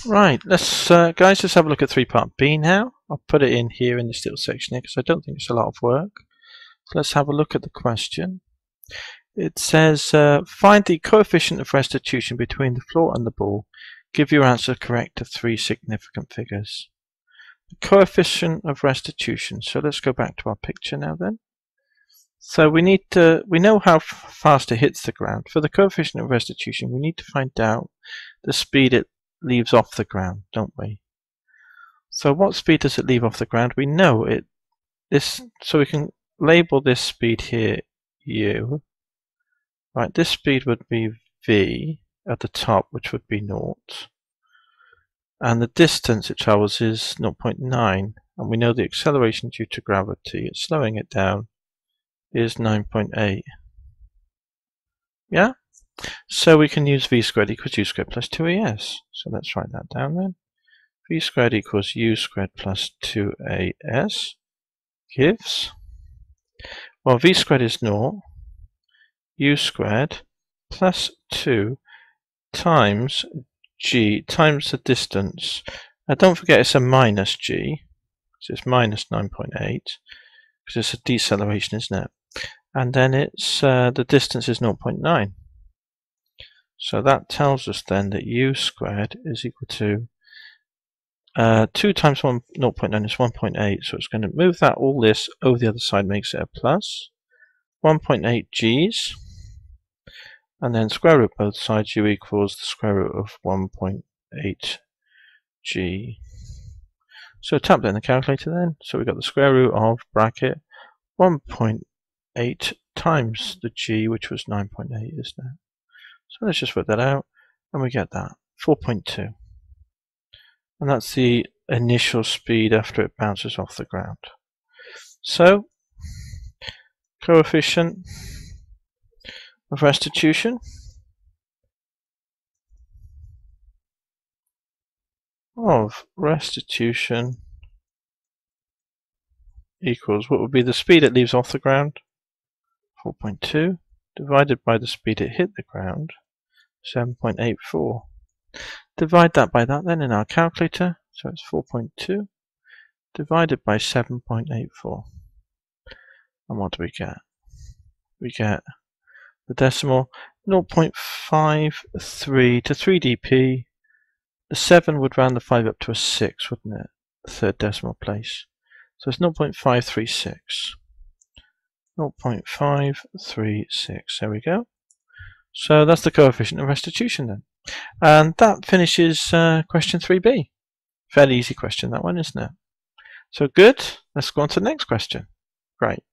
Right, let's guys, let's have a look at 3-part B now. I'll put it in here in this little section here because I don't think it's a lot of work. So let's have a look at the question. It says, find the coefficient of restitution between the floor and the ball. Give your answer correct to 3 significant figures. The coefficient of restitution. So let's go back to our picture now then. So we know how fast it hits the ground. For the coefficient of restitution, we need to find out the speed it leaves off the ground, don't we? So what speed does it leave off the ground? We know it. So we can label this speed here u. Right, this speed would be v at the top, which would be 0. And the distance it travels is 0.9. And we know the acceleration due to gravity, it's slowing it down, is 9.8. Yeah? So we can use v squared equals u squared plus 2as. So let's write that down then. V squared equals u squared plus 2as gives, well, v squared is 0, u squared plus 2 times g times the distance. Now don't forget it's a minus g, so it's minus 9.8, because it's a deceleration, isn't it? And then it's the distance is 0.9. So that tells us then that u squared is equal to 2 times 0.9 is 1.8, so it's going to move that all this over the other side, makes it a plus 1.8 g's, and then square root both sides, u equals the square root of 1.8 g. So tap that in the calculator then. So we got the square root of bracket 1.8 times the g, which was 9.8, isn't it? So let's just work that out, and we get that 4.2. And that's the initial speed after it bounces off the ground. So, coefficient of restitution equals, what would be the speed it leaves off the ground? 4.2 divided by the speed it hit the ground, 7.84. Divide that by that then in our calculator, so it's 4.2 divided by 7.84. And what do we get? We get the decimal 0.53 to 3 dp. The 7 would round the 5 up to a 6, wouldn't it? The third decimal place. So it's 0.536. 0.536. There we go. So that's the coefficient of restitution then. And that finishes question 3b. Fairly easy question, that one, isn't it? So good. Let's go on to the next question. Great.